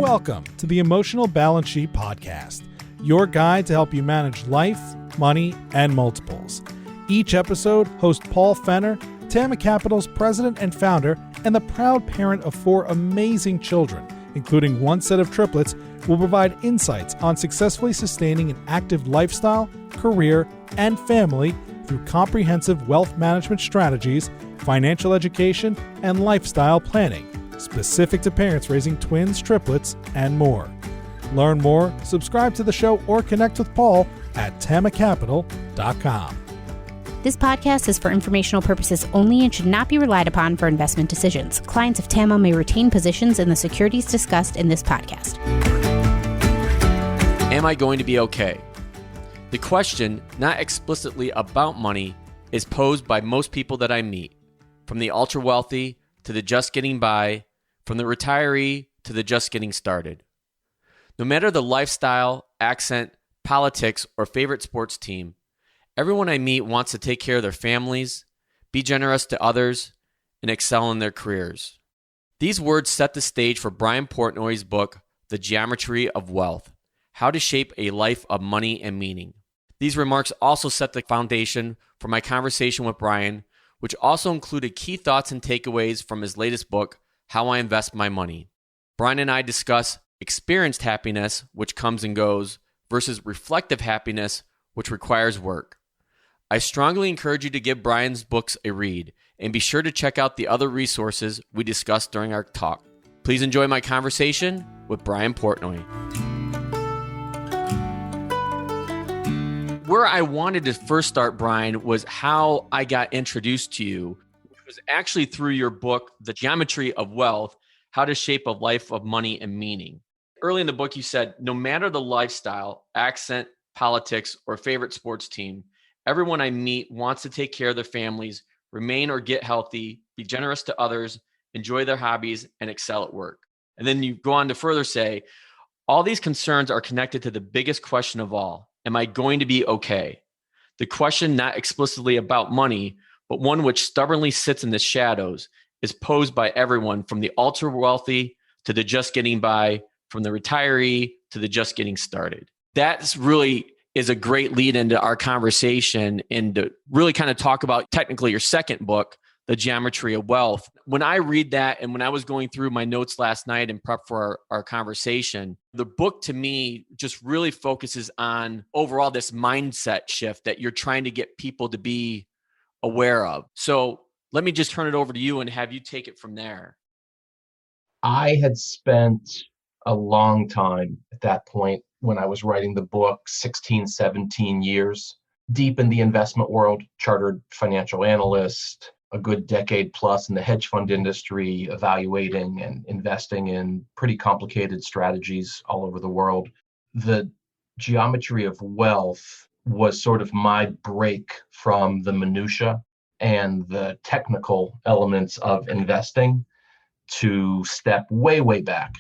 Welcome to the Emotional Balance Sheet Podcast, your guide to help you manage life, money, and multiples. Each episode, host Paul Fenner, Tama Capital's president and founder, and the proud parent of 4 amazing children, including 1 set of triplets, will provide insights on successfully sustaining an active lifestyle, career, and family through comprehensive wealth management strategies, financial education, and lifestyle planning, specific to parents raising twins, triplets, and more. Learn more, subscribe to the show, or connect with Paul at tamacapital.com. This podcast is for informational purposes only and should not be relied upon for investment decisions. Clients of TAMA may retain positions in the securities discussed in this podcast. Am I going to be okay? The question, not explicitly about money, is posed by most people that I meet, from the ultra wealthy to the just getting by, from the retiree to the just getting started. No matter the lifestyle, accent, politics, or favorite sports team, everyone I meet wants to take care of their families, be generous to others, and excel in their careers. These words set the stage for Brian Portnoy's book, The Geometry of Wealth: How to Shape a Life of Money and Meaning. These remarks also set the foundation for my conversation with Brian, which also included key thoughts and takeaways from his latest book, How I Invest My Money. Brian and I discuss experienced happiness, which comes and goes, versus reflective happiness, which requires work. I strongly encourage you to give Brian's books a read, and be sure to check out the other resources we discussed during our talk. Please enjoy my conversation with Brian Portnoy. Where I wanted to first start, Brian, was how I got introduced to you, which was actually through your book, The Geometry of Wealth: How to Shape a Life of Money and Meaning. Early in the book, you said, no matter the lifestyle, accent, politics, or favorite sports team, everyone I meet wants to take care of their families, remain or get healthy, be generous to others, enjoy their hobbies, and excel at work. And then you go on to further say, all these concerns are connected to the biggest question of all: am I going to be okay? The question, not explicitly about money, but one which stubbornly sits in the shadows, is posed by everyone from the ultra wealthy to the just getting by, from the retiree to the just getting started. That's really is a great lead into our conversation and to really kind of talk about technically your second book, The Geometry of Wealth. When I read that, and when I was going through my notes last night and prep for our conversation, the book to me just really focuses on overall this mindset shift that you're trying to get people to be aware of. So let me just turn it over to you and have you take it from there. I had spent a long time at that point when I was writing the book, 16, 17 years, deep in the investment world, chartered financial analyst, a good decade plus in the hedge fund industry, evaluating and investing in pretty complicated strategies all over the world. The Geometry of Wealth was sort of my break from the minutia and the technical elements of investing to step way, way back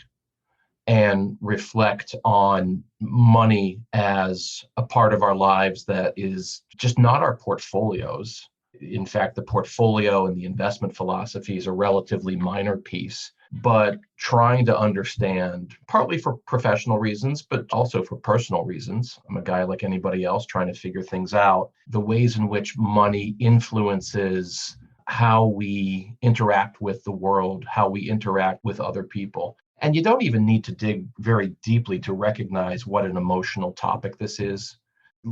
and reflect on money as a part of our lives that is just not our portfolios. In fact, the portfolio and the investment philosophy is a relatively minor piece, but trying to understand, partly for professional reasons, but also for personal reasons. I'm a guy like anybody else trying to figure things out, the ways in which money influences how we interact with the world, how we interact with other people. And you don't even need to dig very deeply to recognize what an emotional topic this is.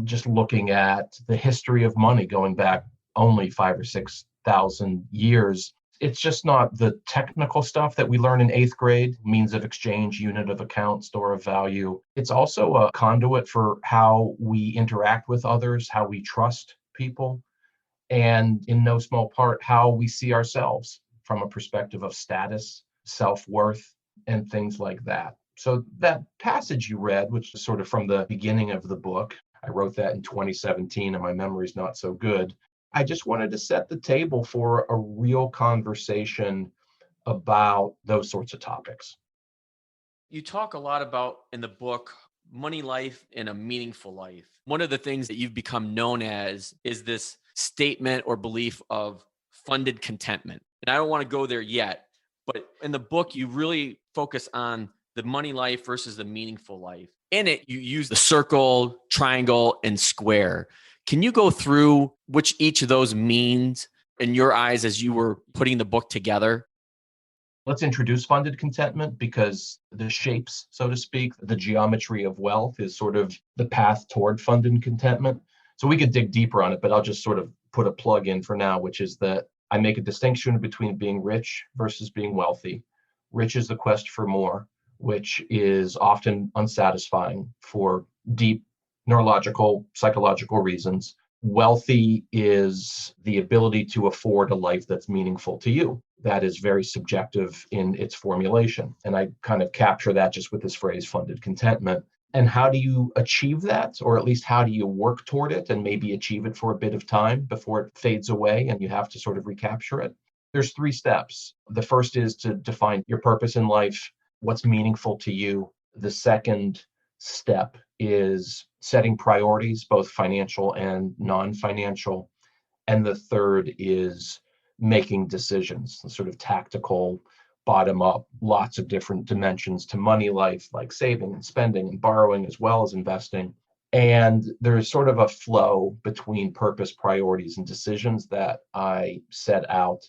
Just looking at the history of money going back only 5,000 or 6,000 years, it's just not the technical stuff that we learn in 8th grade, means of exchange, unit of account, store of value. It's also a conduit for how we interact with others, how we trust people, and in no small part, how we see ourselves from a perspective of status, self-worth, and things like that. So that passage you read, which is sort of from the beginning of the book, I wrote that in 2017 and my memory's not so good. I just wanted to set the table for a real conversation about those sorts of topics. You talk a lot about in the book, money life and a meaningful life. One of the things that you've become known as is this statement or belief of funded contentment. And I don't want to go there yet, but in the book, you really focus on the money life versus the meaningful life. In it, you use the circle, triangle, and square. Can you go through which each of those means in your eyes as you were putting the book together? Let's introduce funded contentment because the shapes, so to speak, the geometry of wealth is sort of the path toward funded contentment. So we could dig deeper on it, but I'll just sort of put a plug in for now, which is that I make a distinction between being rich versus being wealthy. Rich is the quest for more, which is often unsatisfying for deep neurological, psychological reasons. Wealthy is the ability to afford a life that's meaningful to you. That is very subjective in its formulation. And I kind of capture that just with this phrase, funded contentment. And how do you achieve that? Or at least how do you work toward it and maybe achieve it for a bit of time before it fades away and you have to sort of recapture it? There's 3 steps. The first is to define your purpose in life, what's meaningful to you. The second step is setting priorities, both financial and non-financial. And the third is making decisions, sort of tactical, bottom up, lots of different dimensions to money life, like saving and spending and borrowing, as well as investing. And there's sort of a flow between purpose, priorities, and decisions that I set out.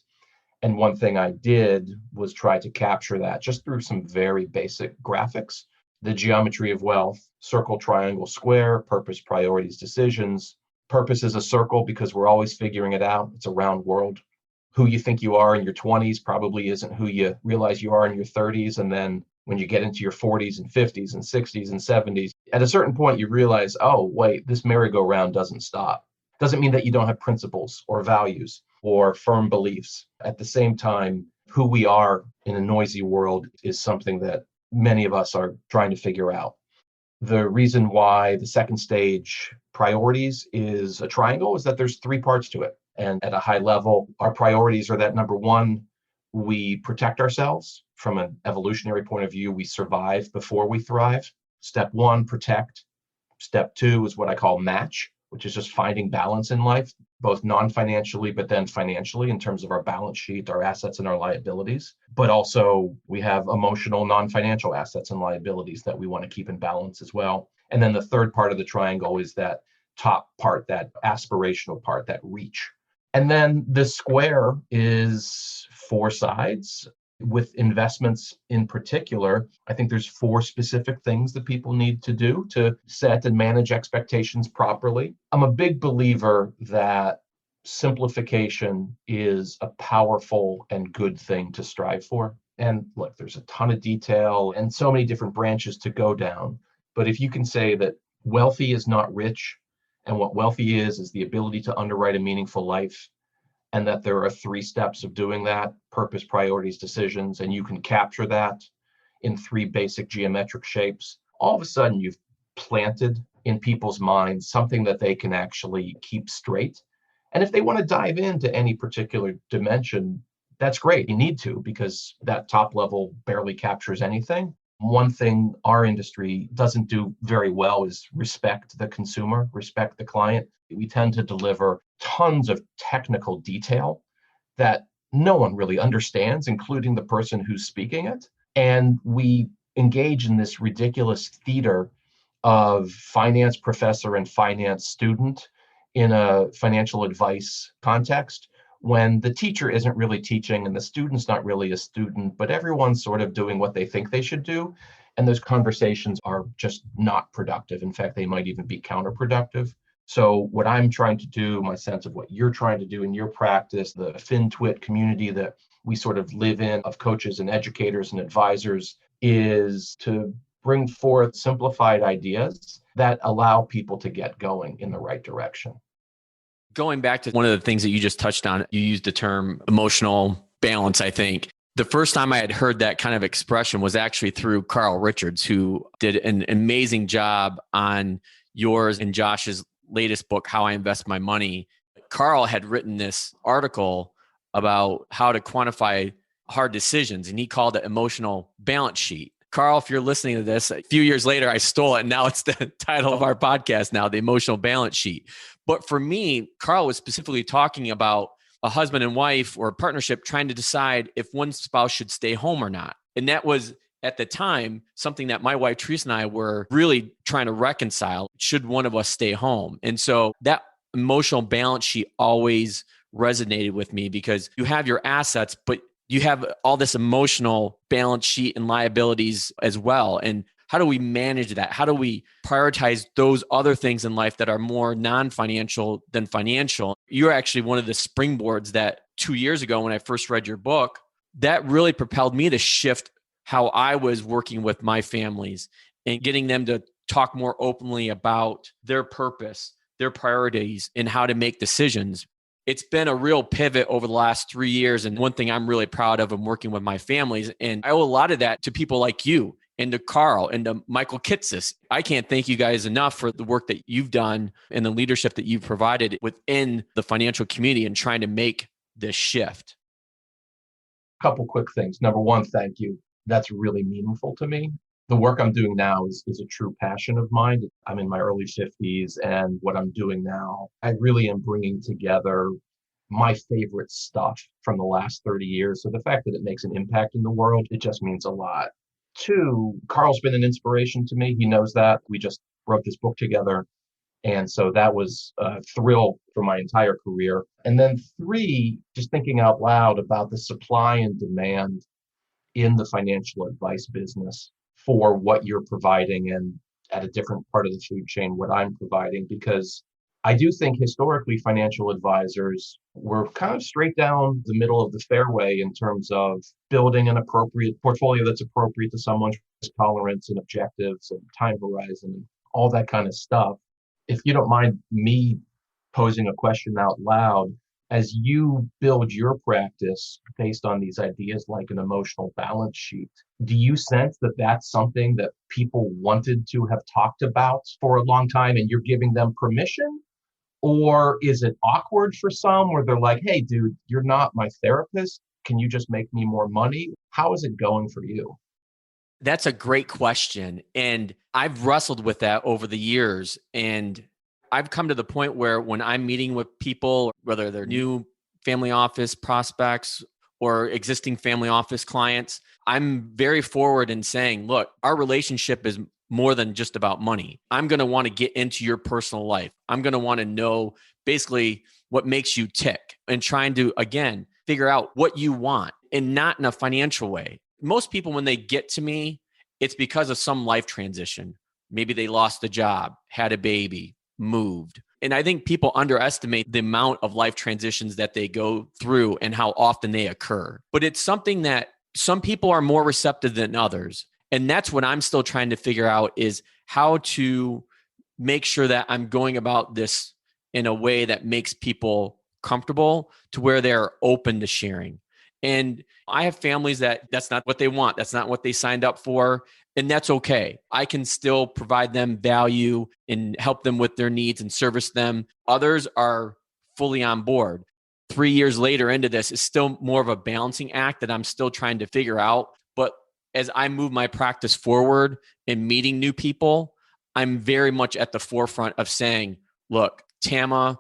And one thing I did was try to capture that just through some very basic graphics. The geometry of wealth, circle, triangle, square, purpose, priorities, decisions. Purpose is a circle because we're always figuring it out. It's a round world. Who you think you are in your 20s probably isn't who you realize you are in your 30s. And then when you get into your 40s and 50s and 60s and 70s, at a certain point, you realize, oh, wait, this merry-go-round doesn't stop. Doesn't mean that you don't have principles or values or firm beliefs. At the same time, who we are in a noisy world is something that many of us are trying to figure out. The reason why the second stage priorities is a triangle is that there's 3 parts to it. And at a high level, our priorities are that number 1, we protect ourselves from an evolutionary point of view. We survive before we thrive. Step 1, protect. Step 2 is what I call match, which is just finding balance in life, both non-financially, but then financially in terms of our balance sheet, our assets and our liabilities. But also we have emotional, non-financial assets and liabilities that we want to keep in balance as well. And then the third part of the triangle is that top part, that aspirational part, that reach. And then the square is 4 sides. With investments in particular, I think there's 4 specific things that people need to do to set and manage expectations properly. I'm a big believer that simplification is a powerful and good thing to strive for. And look, there's a ton of detail and so many different branches to go down. But if you can say that wealthy is not rich, and what wealthy is the ability to underwrite a meaningful life, and that there are 3 steps of doing that: purpose, priorities, decisions, and you can capture that in 3 basic geometric shapes, all of a sudden you've planted in people's minds something that they can actually keep straight. And if they want to dive into any particular dimension, that's great. You need to, because that top level barely captures anything. One thing our industry doesn't do very well is respect the consumer, respect the client. We tend to deliver tons of technical detail that no one really understands, including the person who's speaking it. And we engage in this ridiculous theater of finance professor and finance student in a financial advice context, when the teacher isn't really teaching and the student's not really a student, but everyone's sort of doing what they think they should do. And those conversations are just not productive. In fact, they might even be counterproductive. So what I'm trying to do, my sense of what you're trying to do in your practice, the FinTwit community that we sort of live in of coaches and educators and advisors, is to bring forth simplified ideas that allow people to get going in the right direction. Going back to one of the things that you just touched on, you used the term emotional balance, I think. The first time I had heard that kind of expression was actually through Carl Richards, who did an amazing job on yours and Josh's latest book, How I Invest My Money. Carl had written this article about how to quantify hard decisions, and he called it emotional balance sheet. Carl, if you're listening to this, a few years later, I stole it. And now it's the title of our podcast now, The Emotional Balance Sheet. But for me, Carl was specifically talking about a husband and wife or a partnership trying to decide if one spouse should stay home or not. And that was at the time, something that my wife Teresa and I were really trying to reconcile. Should one of us stay home? And so that emotional balance sheet always resonated with me, because you have your assets, but you have all this emotional balance sheet and liabilities as well. And how do we manage that? How do we prioritize those other things in life that are more non-financial than financial? You're actually one of the springboards that 2 years ago, when I first read your book, that really propelled me to shift how I was working with my families and getting them to talk more openly about their purpose, their priorities, and how to make decisions. It's been a real pivot over the last 3 years. And one thing I'm really proud of in working with my families, and I owe a lot of that to people like you and to Carl and to Michael Kitsis. I can't thank you guys enough for the work that you've done and the leadership that you've provided within the financial community and trying to make this shift. Couple quick things. Number one, thank you. That's really meaningful to me. The work I'm doing now is a true passion of mine. I'm in my early 50s, and what I'm doing now, I really am bringing together my favorite stuff from the last 30 years. So the fact that it makes an impact in the world, it just means a lot. Two, Carl's been an inspiration to me. He knows that. We just wrote this book together. And so that was a thrill for my entire career. And then three, just thinking out loud about the supply and demand in the financial advice business for what you're providing, and at a different part of the food chain, what I'm providing, because I do think historically financial advisors were kind of straight down the middle of the fairway in terms of building an appropriate portfolio that's appropriate to someone's tolerance and objectives and time horizon and all that kind of stuff. If you don't mind me posing a question out loud, as you build your practice based on these ideas like an emotional balance sheet, do you sense that that's something that people wanted to have talked about for a long time and you're giving them permission? Or is it awkward for some where they're like, hey, dude, you're not my therapist. Can you just make me more money? How is it going for you? That's a great question. And I've wrestled with that over the years. And I've come to the point where when I'm meeting with people, whether they're new family office prospects or existing family office clients, I'm very forward in saying, look, our relationship is more than just about money. I'm going to want to get into your personal life. I'm going to want to know basically what makes you tick and trying to, again, figure out what you want, and not in a financial way. Most people, when they get to me, it's because of some life transition. Maybe they lost a job, had a baby, moved. And I think people underestimate the amount of life transitions that they go through and how often they occur. But it's something that some people are more receptive than others. And that's what I'm still trying to figure out, is how to make sure that I'm going about this in a way that makes people comfortable to where they're open to sharing. And I have families that's not what they want. That's not what they signed up for. And that's okay. I can still provide them value and help them with their needs and service them. Others are fully on board. 3 years later into this, is still more of a balancing act that I'm still trying to figure out. But as I move my practice forward and meeting new people, I'm very much at the forefront of saying, look, Tama,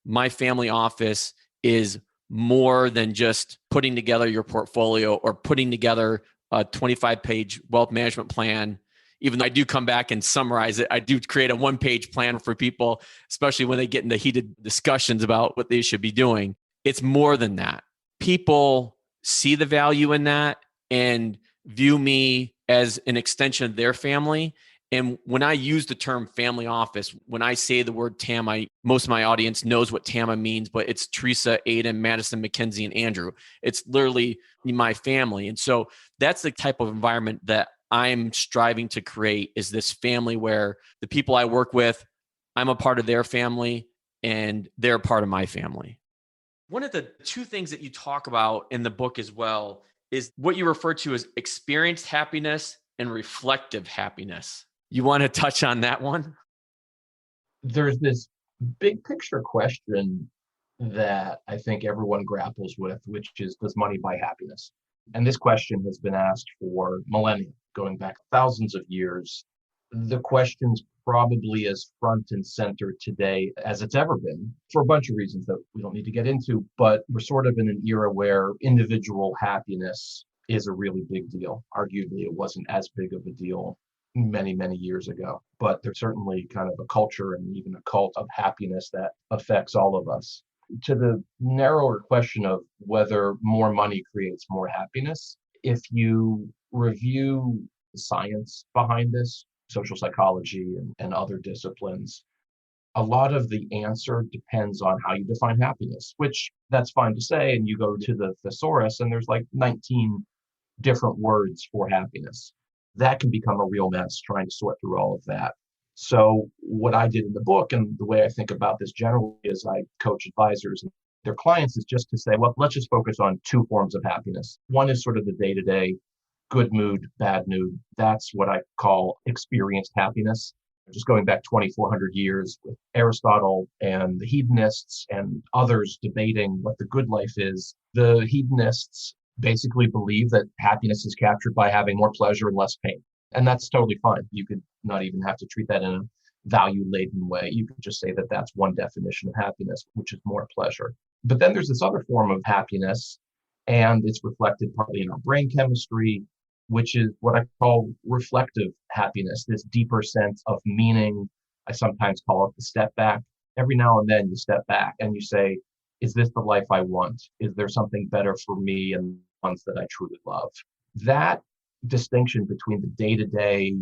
my family office is more than just putting together your portfolio or putting together a 25-page wealth management plan. Even though I do come back and summarize it, I do create a one-page plan for people, especially when they get into heated discussions about what they should be doing. It's more than that. People see the value in that and view me as an extension of their family. And when I use the term family office, when I say the word TAMA, most of my audience knows what TAMA means, but it's Teresa, Aiden, Madison, Mackenzie, and Andrew. It's literally my family. And so that's the type of environment that I'm striving to create, is this family where the people I work with, I'm a part of their family and they're a part of my family. One of the two things that you talk about in the book as well is what you refer to as experienced happiness and reflective happiness. You want to touch on that one? There's this big picture question that I think everyone grapples with, which is, does money buy happiness? And this question has been asked for millennia, going back thousands of years. The question's probably as front and center today as it's ever been, for a bunch of reasons that we don't need to get into, but we're sort of in an era where individual happiness is a really big deal. Arguably, it wasn't as big of a deal many, many years ago, but there's certainly kind of a culture and even a cult of happiness that affects all of us. To the narrower question of whether more money creates more happiness, if you review the science behind this, social psychology and other disciplines, a lot of the answer depends on how you define happiness, which that's fine to say. And you go to the thesaurus and there's like 19 different words for happiness. That can become a real mess trying to sort through all of that. So what I did in the book and the way I think about this generally is I coach advisors and their clients is just to say, well, let's just focus on two forms of happiness. One is sort of the day-to-day good mood, bad mood. That's what I call experienced happiness. Just going back 2,400 years with Aristotle and the hedonists and others debating what the good life is. The hedonists basically believe that happiness is captured by having more pleasure and less pain. And that's totally fine. You could not even have to treat that in a value-laden way. You could just say that that's one definition of happiness, which is more pleasure. But then there's this other form of happiness, and it's reflected partly in our brain chemistry, which is what I call reflective happiness, this deeper sense of meaning. I sometimes call it the step back. Every now and then you step back and you say, is this the life I want? Is there something better for me and the ones that I truly love? That distinction between the day-to-day,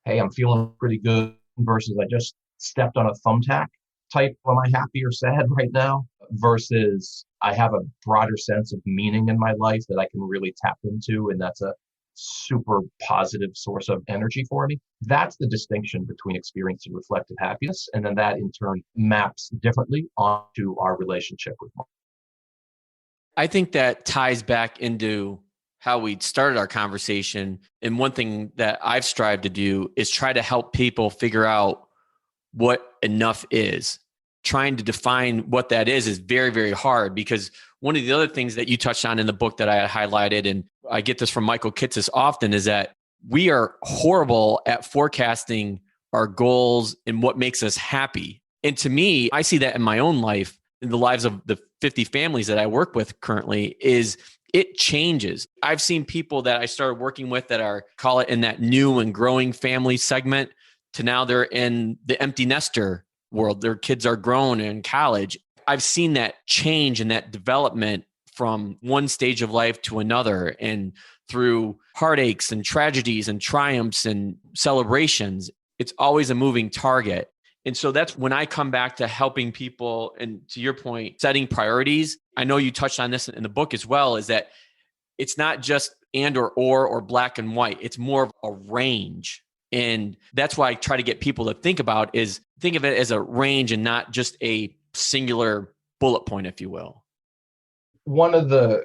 hey, I'm feeling pretty good versus I just stepped on a thumbtack type, am I happy or sad right now? Versus I have a broader sense of meaning in my life that I can really tap into, and that's a super positive source of energy for me. That's the distinction between experience and reflective happiness. And then that in turn maps differently onto our relationship with money. I think that ties back into how we started our conversation. And one thing that I've strived to do is try to help people figure out what enough is. Trying to define what that is very, very hard, because one of the other things that you touched on in the book that I highlighted, and I get this from Michael Kitces often, is that we are horrible at forecasting our goals and what makes us happy. And to me, I see that in my own life, in the lives of the 50 families that I work with currently, is it changes. I've seen people that I started working with that are, call it in that new and growing family segment, to now they're in the empty nester world. Their kids are grown and in college. I've seen that change and that development from one stage of life to another, and through heartaches and tragedies and triumphs and celebrations. It's always a moving target. And so that's when I come back to helping people, and to your point, setting priorities. I know you touched on this in the book as well, is that it's not just and or black and white. It's more of a range. And that's why I try to get people to think of it as a range and not just a singular bullet point, if you will. One of the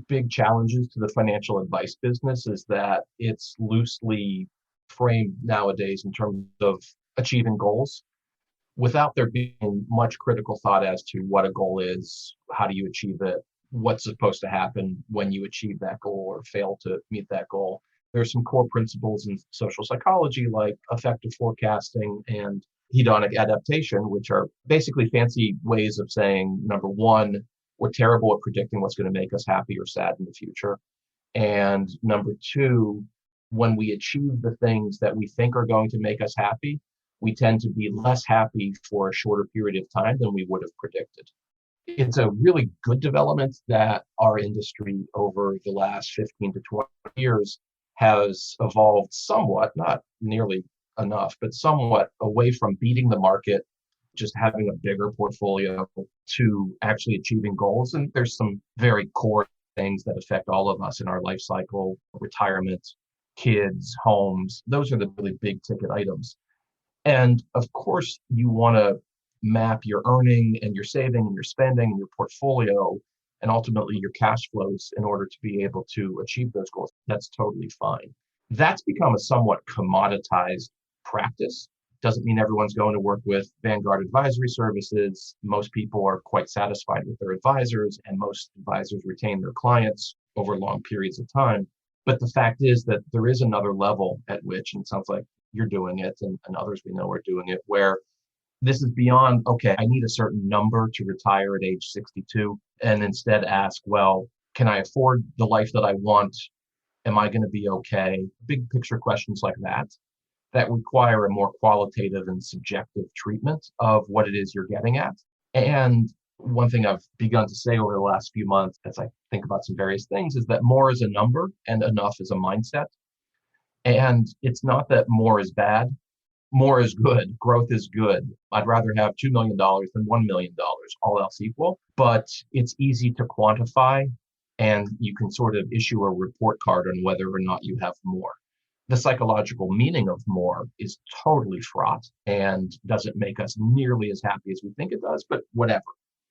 big challenges to the financial advice business is that it's loosely framed nowadays in terms of achieving goals without there being much critical thought as to what a goal is, how do you achieve it, what's supposed to happen when you achieve that goal or fail to meet that goal. There's some core principles in social psychology like effective forecasting and hedonic adaptation, which are basically fancy ways of saying, number one, we're terrible at predicting what's going to make us happy or sad in the future. And number two, when we achieve the things that we think are going to make us happy, we tend to be less happy for a shorter period of time than we would have predicted. It's a really good development that our industry over the last 15 to 20 years has evolved somewhat, not nearly enough, but somewhat away from beating the market, just having a bigger portfolio, to actually achieving goals. And there's some very core things that affect all of us in our life cycle: retirement, kids, homes. Those are the really big ticket items. And of course, you want to map your earning and your saving and your spending and your portfolio and ultimately your cash flows in order to be able to achieve those goals. That's totally fine. That's become a somewhat commoditized practice. Doesn't mean everyone's going to work with Vanguard advisory services. Most people are quite satisfied with their advisors, and most advisors retain their clients over long periods of time. But the fact is that there is another level at which, and it sounds like you're doing it and others we know are doing it, where this is beyond, okay, I need a certain number to retire at age 62, and instead ask, well, can I afford the life that I want Am I going to be okay? Big picture questions like that require a more qualitative and subjective treatment of what it is you're getting at. And one thing I've begun to say over the last few months as I think about some various things is that more is a number and enough is a mindset. And it's not that more is bad. More is good. Growth is good. I'd rather have $2 million than $1 million, all else equal. But it's easy to quantify, and you can sort of issue a report card on whether or not you have more. The psychological meaning of more is totally fraught and doesn't make us nearly as happy as we think it does, but whatever.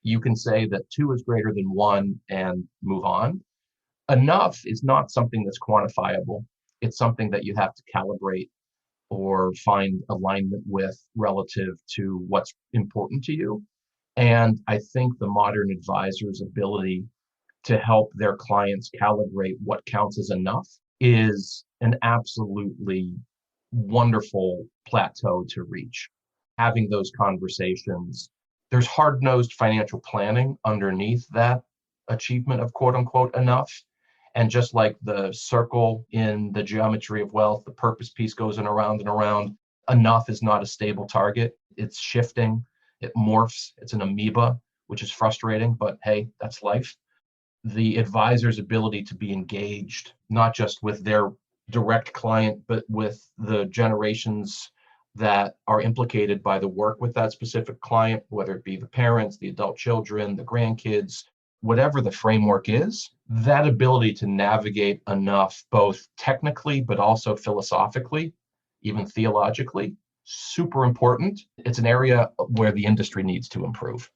You can say that 2 is greater than 1 and move on. Enough is not something that's quantifiable. It's something that you have to calibrate or find alignment with relative to what's important to you. And I think the modern advisor's ability to help their clients calibrate what counts as enough is an absolutely wonderful plateau to reach. Having those conversations, there's hard-nosed financial planning underneath that achievement of quote unquote enough. And just like the circle in the geometry of wealth, the purpose piece goes in around and around. Enough is not a stable target. It's shifting. It morphs. It's an amoeba, which is frustrating, but hey, that's life. The advisor's ability to be engaged, not just with their direct client, but with the generations that are implicated by the work with that specific client, whether it be the parents, the adult children, the grandkids, whatever the framework is, that ability to navigate enough, both technically, but also philosophically, even theologically, super important. It's an area where the industry needs to improve.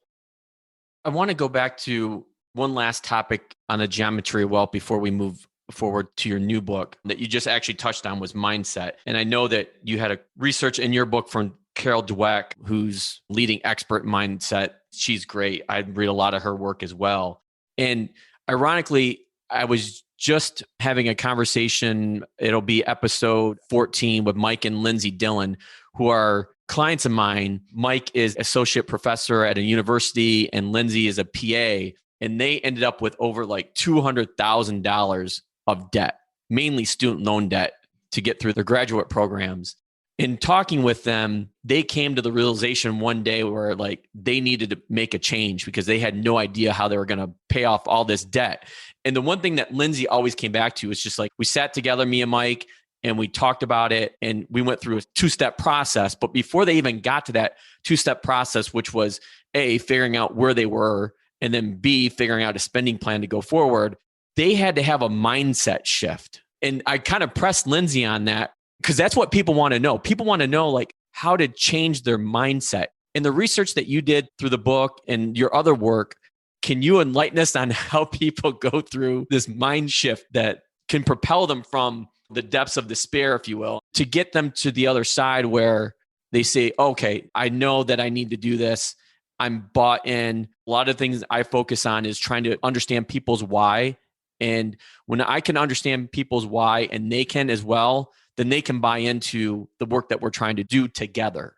I want to go back to one last topic on the geometry of wealth before we move forward to your new book that you just actually touched on was mindset. And I know that you had a research in your book from Carol Dweck, who's leading expert in mindset. She's great. I read a lot of her work as well. And ironically, I was just having a conversation. It'll be episode 14 with Mike and Lindsay Dillon, who are clients of mine. Mike is associate professor at a university and Lindsay is a PA. And they ended up with over like $200,000 of debt, mainly student loan debt, to get through their graduate programs. In talking with them, they came to the realization one day where like they needed to make a change because they had no idea how they were going to pay off all this debt. And the one thing that Lindsay always came back to is just like, we sat together, me and Mike, and we talked about it and we went through a 2-step process. But before they even got to that 2-step process, which was A, figuring out where they were, and then B, figuring out a spending plan to go forward, they had to have a mindset shift. And I kind of pressed Lindsay on that because that's what people want to know. People want to know like how to change their mindset. And the research that you did through the book and your other work, can you enlighten us on how people go through this mind shift that can propel them from the depths of despair, if you will, to get them to the other side where they say, okay, I know that I need to do this. I'm bought in. A lot of things I focus on is trying to understand people's why. And when I can understand people's why and they can as well, then they can buy into the work that we're trying to do together.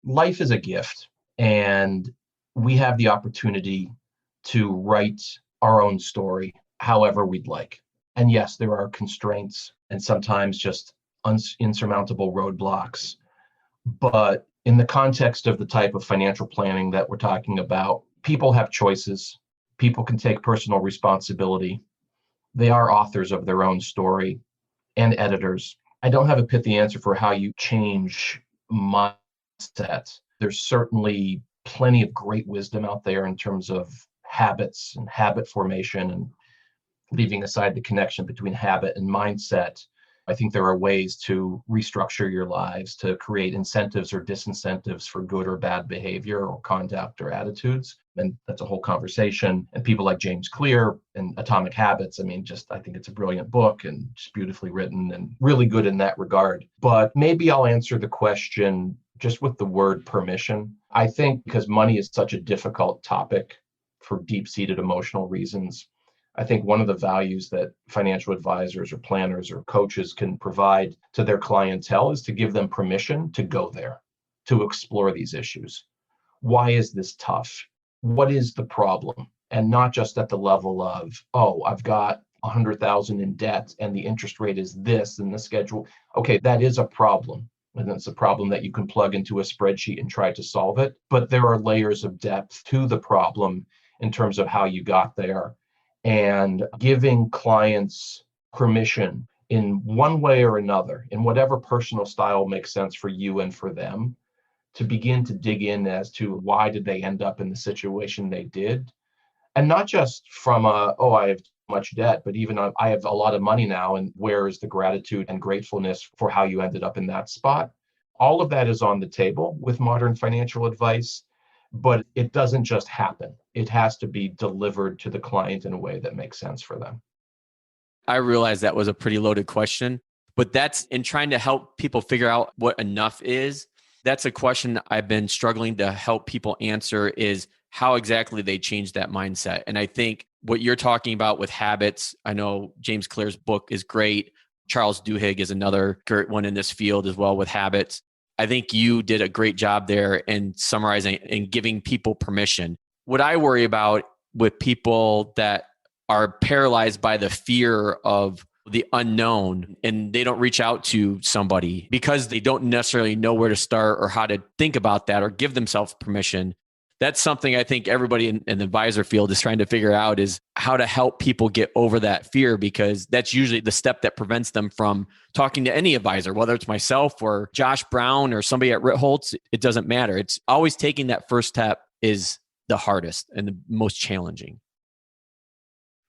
Life is a gift, and we have the opportunity to write our own story however we'd like. And yes, there are constraints and sometimes just insurmountable roadblocks. But in the context of the type of financial planning that we're talking about, people have choices. People can take personal responsibility. They are authors of their own story and editors. I don't have a pithy answer for how you change mindset. There's certainly plenty of great wisdom out there in terms of habits and habit formation, and leaving aside the connection between habit and mindset. I think there are ways to restructure your lives to create incentives or disincentives for good or bad behavior or conduct or attitudes. And that's a whole conversation. And people like James Clear and Atomic Habits, I mean, I think it's a brilliant book and just beautifully written and really good in that regard. But maybe I'll answer the question just with the word permission. I think because money is such a difficult topic for deep-seated emotional reasons, I think one of the values that financial advisors or planners or coaches can provide to their clientele is to give them permission to go there, to explore these issues. Why is this tough? What is the problem? And not just at the level of, oh, I've got 100,000 in debt and the interest rate is this and the schedule. Okay, that is a problem. And it's a problem that you can plug into a spreadsheet and try to solve it. But there are layers of depth to the problem in terms of how you got there. And giving clients permission in one way or another, in whatever personal style makes sense for you and for them, to begin to dig in as to why did they end up in the situation they did. And not just from I have too much debt, but even I have a lot of money now, and where is the gratitude and gratefulness for how you ended up in that spot? All of that is on the table with modern financial advice, but it doesn't just happen. It has to be delivered to the client in a way that makes sense for them. I realize that was a pretty loaded question, but that's in trying to help people figure out what enough is. That's a question I've been struggling to help people answer, is how exactly they change that mindset. And I think what you're talking about with habits, I know James Clear's book is great. Charles Duhigg is another great one in this field as well with habits. I think you did a great job there in summarizing and giving people permission. What I worry about with people that are paralyzed by the fear of the unknown and they don't reach out to somebody because they don't necessarily know where to start or how to think about that or give themselves permission. That's something I think everybody in the advisor field is trying to figure out, is how to help people get over that fear, because that's usually the step that prevents them from talking to any advisor, whether it's myself or Josh Brown or somebody at Ritholtz. It doesn't matter. It's always taking that first step is the hardest and the most challenging.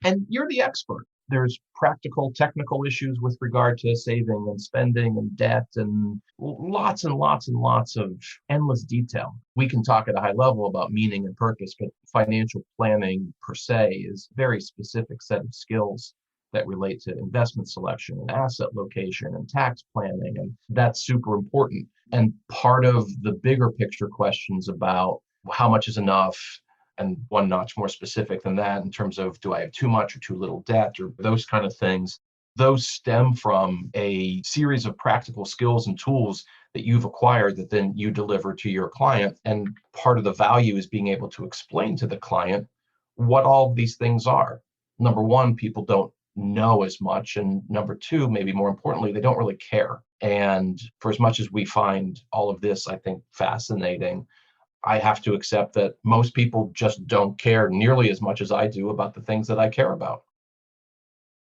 And you're the expert. There's practical, technical issues with regard to saving and spending and debt and lots and lots and lots of endless detail. We can talk at a high level about meaning and purpose, but financial planning per se is a very specific set of skills that relate to investment selection and asset location and tax planning. And that's super important. And part of the bigger picture questions about how much is enough, and one notch more specific than that in terms of, do I have too much or too little debt, or those kind of things, those stem from a series of practical skills and tools that you've acquired that then you deliver to your client. And part of the value is being able to explain to the client what all of these things are. Number one, people don't know as much. And number two, maybe more importantly, they don't really care. And for as much as we find all of this, I think, fascinating, I have to accept that most people just don't care nearly as much as I do about the things that I care about.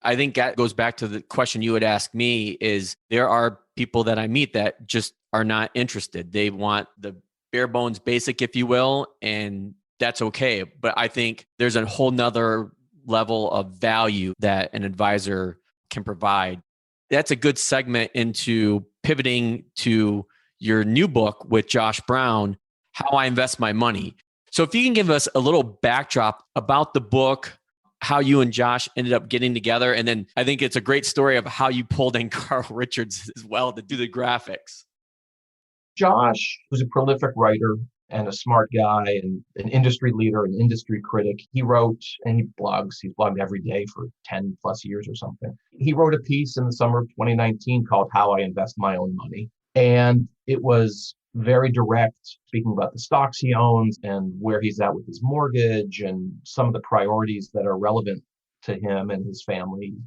I think that goes back to the question you would ask me, is there are people that I meet that just are not interested. They want the bare bones basic, if you will, and that's okay. But I think there's a whole nother level of value that an advisor can provide. That's a good segment into pivoting to your new book with Josh Brown, How I Invest My Money. So if you can give us a little backdrop about the book, how you and Josh ended up getting together. And then I think it's a great story of how you pulled in Carl Richards as well to do the graphics. Josh was a prolific writer and a smart guy and an industry leader, an industry critic. He wrote, and he blogs, he's blogged every day for 10 plus years or something. He wrote a piece in the summer of 2019 called How I Invest My Own Money. And it was very direct, speaking about the stocks he owns and where he's at with his mortgage and some of the priorities that are relevant to him and his family. He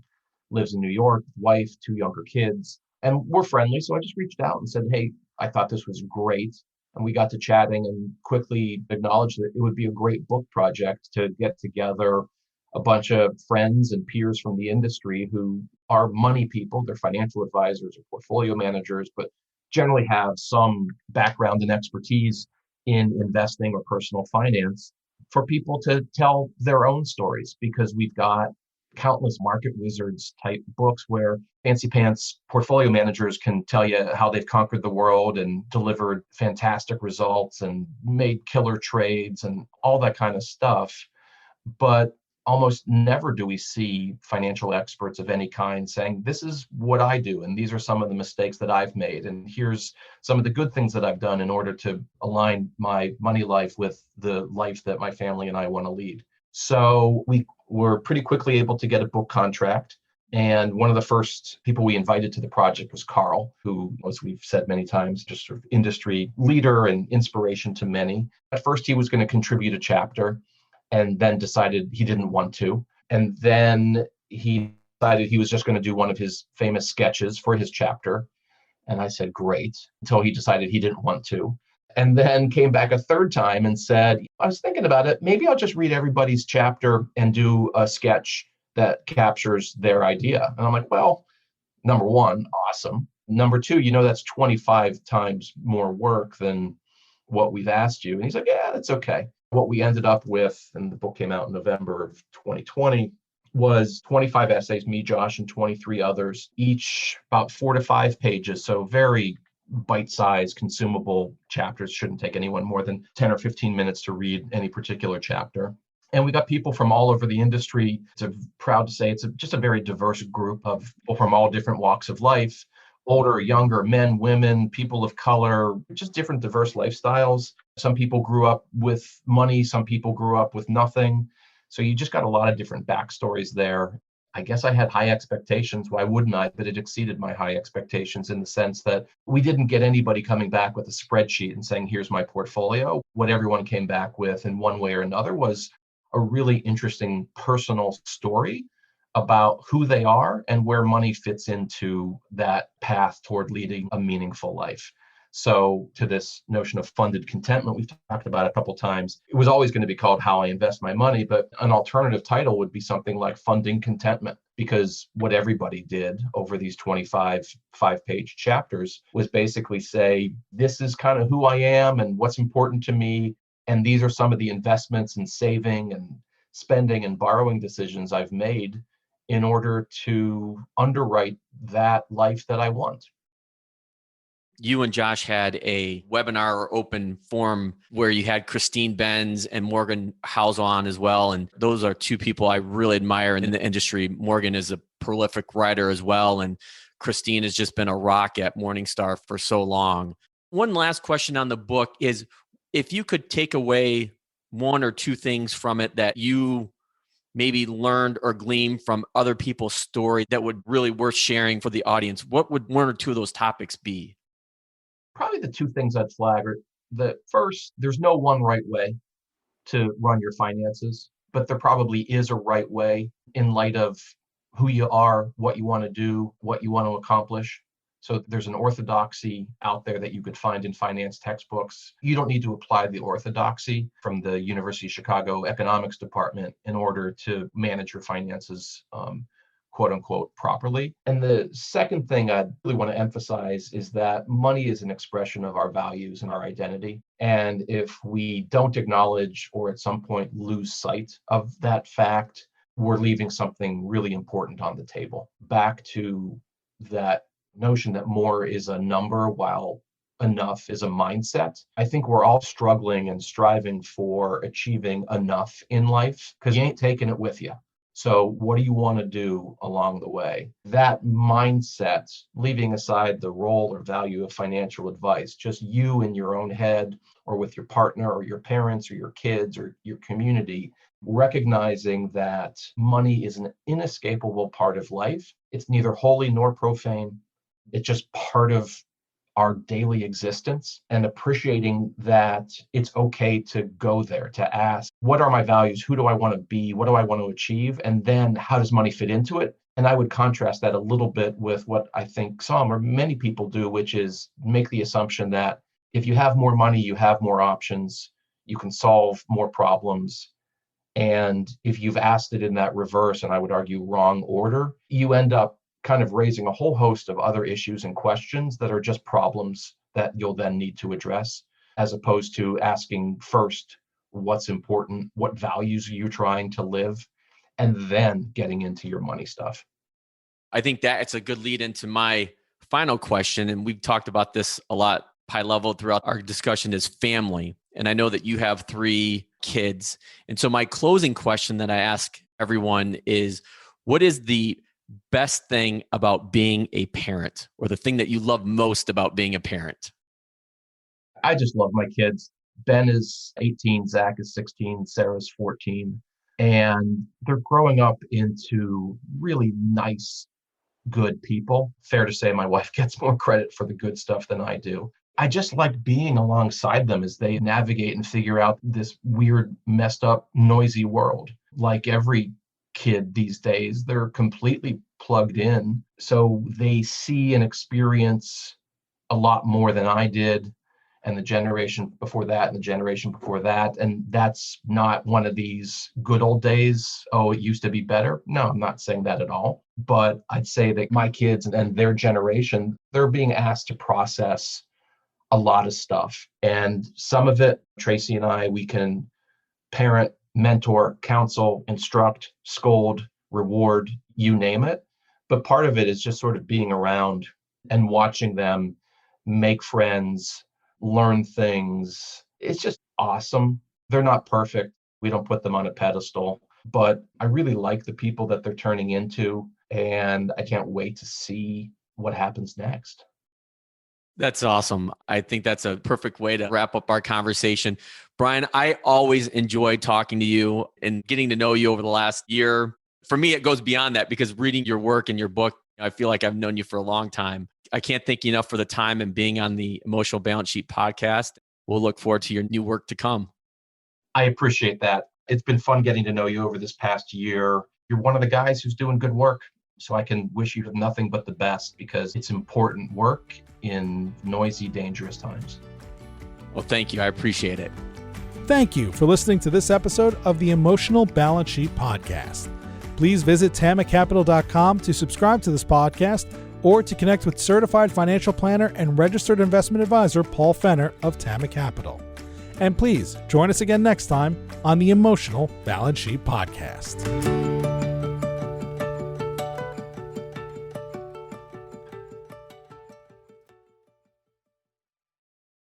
lives in New York, wife, 2 younger kids, and we're friendly. So I just reached out and said, hey, I thought this was great. And we got to chatting and quickly acknowledged that it would be a great book project to get together a bunch of friends and peers from the industry who are money people. They're financial advisors or portfolio managers, but generally have some background and expertise in investing or personal finance, for people to tell their own stories, because we've got countless market wizards type books where fancy pants portfolio managers can tell you how they've conquered the world and delivered fantastic results and made killer trades and all that kind of stuff. But almost never do we see financial experts of any kind saying, this is what I do, and these are some of the mistakes that I've made, and here's some of the good things that I've done in order to align my money life with the life that my family and I want to lead. So we were pretty quickly able to get a book contract. And one of the first people we invited to the project was Carl, who, as we've said many times, just sort of industry leader and inspiration to many. At first, he was going to contribute a chapter, and then decided he didn't want to. And then he decided he was just going to do one of his famous sketches for his chapter. And I said, great, until he decided he didn't want to. And then came back a third time and said, I was thinking about it. Maybe I'll just read everybody's chapter and do a sketch that captures their idea. And I'm like, well, number one, awesome. Number two, that's 25 times more work than what we've asked you. And he's like, yeah, that's okay. What we ended up with, and the book came out in November of 2020, was 25 essays, me, Josh, and 23 others, each about 4 to 5 pages. So very bite-sized, consumable chapters. Shouldn't take anyone more than 10 or 15 minutes to read any particular chapter. And we got people from all over the industry. Proud to say it's just a very diverse group of people from all different walks of life, older, younger, men, women, people of color, just different diverse lifestyles. Some people grew up with money, some people grew up with nothing. So you just got a lot of different backstories there. I guess I had high expectations. Why wouldn't I? But it exceeded my high expectations in the sense that we didn't get anybody coming back with a spreadsheet and saying, here's my portfolio. What everyone came back with in one way or another was a really interesting personal story about who they are and where money fits into that path toward leading a meaningful life. So to this notion of funded contentment, we've talked about it a couple of times. It was always going to be called How I Invest My Money, but an alternative title would be something like Funding Contentment, because what everybody did over these 25 5-page chapters was basically say, this is kind of who I am and what's important to me. And these are some of the investments and saving and spending and borrowing decisions I've made in order to underwrite that life that I want. You and Josh had a webinar or open forum where you had Christine Benz and Morgan House on as well. And those are two people I really admire in the industry. Morgan is a prolific writer as well. And Christine has just been a rock at Morningstar for so long. One last question on the book is, if you could take away one or two things from it that you maybe learned or gleaned from other people's story that would really worth sharing for the audience, what would one or two of those topics be? Probably the two things I'd flag are the first, there's no one right way to run your finances, but there probably is a right way in light of who you are, what you want to do, what you want to accomplish. So there's an orthodoxy out there that you could find in finance textbooks. You don't need to apply the orthodoxy from the University of Chicago economics department in order to manage your finances, quote unquote, properly. And the second thing I really want to emphasize is that money is an expression of our values and our identity. And if we don't acknowledge or at some point lose sight of that fact, we're leaving something really important on the table. Back to that notion that more is a number while enough is a mindset. I think we're all struggling and striving for achieving enough in life because you ain't taking it with you. So what do you want to do along the way? That mindset, leaving aside the role or value of financial advice, just you in your own head or with your partner or your parents or your kids or your community, recognizing that money is an inescapable part of life. It's neither holy nor profane. It's just part of our daily existence, and appreciating that it's okay to go there, to ask, what are my values? Who do I want to be? What do I want to achieve? And then how does money fit into it? And I would contrast that a little bit with what I think some or many people do, which is make the assumption that if you have more money, you have more options, you can solve more problems. And if you've asked it in that reverse, and I would argue wrong order, you end up kind of raising a whole host of other issues and questions that are just problems that you'll then need to address, as opposed to asking first what's important, what values are you trying to live, and then getting into your money stuff. I think that it's a good lead into my final question. And we've talked about this a lot high level throughout our discussion, is family. And I know that you have 3 kids. And so my closing question that I ask everyone is, what is the best thing about being a parent, or the thing that you love most about being a parent? I just love my kids. Ben is 18, Zach is 16, Sarah's 14, and they're growing up into really nice, good people. Fair to say my wife gets more credit for the good stuff than I do. I just like being alongside them as they navigate and figure out this weird, messed up, noisy world. Like every kid these days. They're completely plugged in. So they see and experience a lot more than I did, and the generation before that, and the generation before that. And that's not one of these good old days, oh, it used to be better. No, I'm not saying that at all. But I'd say that my kids and their generation, they're being asked to process a lot of stuff. And some of it, Tracy and I, we can parent, mentor, counsel, instruct, scold, reward, you name it. But part of it is just sort of being around and watching them make friends, learn things. It's just awesome. They're not perfect. We don't put them on a pedestal, but I really like the people that they're turning into, and I can't wait to see what happens next. That's awesome. I think that's a perfect way to wrap up our conversation. Brian, I always enjoy talking to you and getting to know you over the last year. For me, it goes beyond that because reading your work and your book, I feel like I've known you for a long time. I can't thank you enough for the time and being on the Emotional Balance Sheet podcast. We'll look forward to your new work to come. I appreciate that. It's been fun getting to know you over this past year. You're one of the guys who's doing good work. So I can wish you nothing but the best because it's important work in noisy, dangerous times. Well, thank you. I appreciate it. Thank you for listening to this episode of the Emotional Balance Sheet podcast. Please visit tamacapital.com to subscribe to this podcast or to connect with certified financial planner and registered investment advisor Paul Fenner of Tama Capital. And please join us again next time on the Emotional Balance Sheet podcast.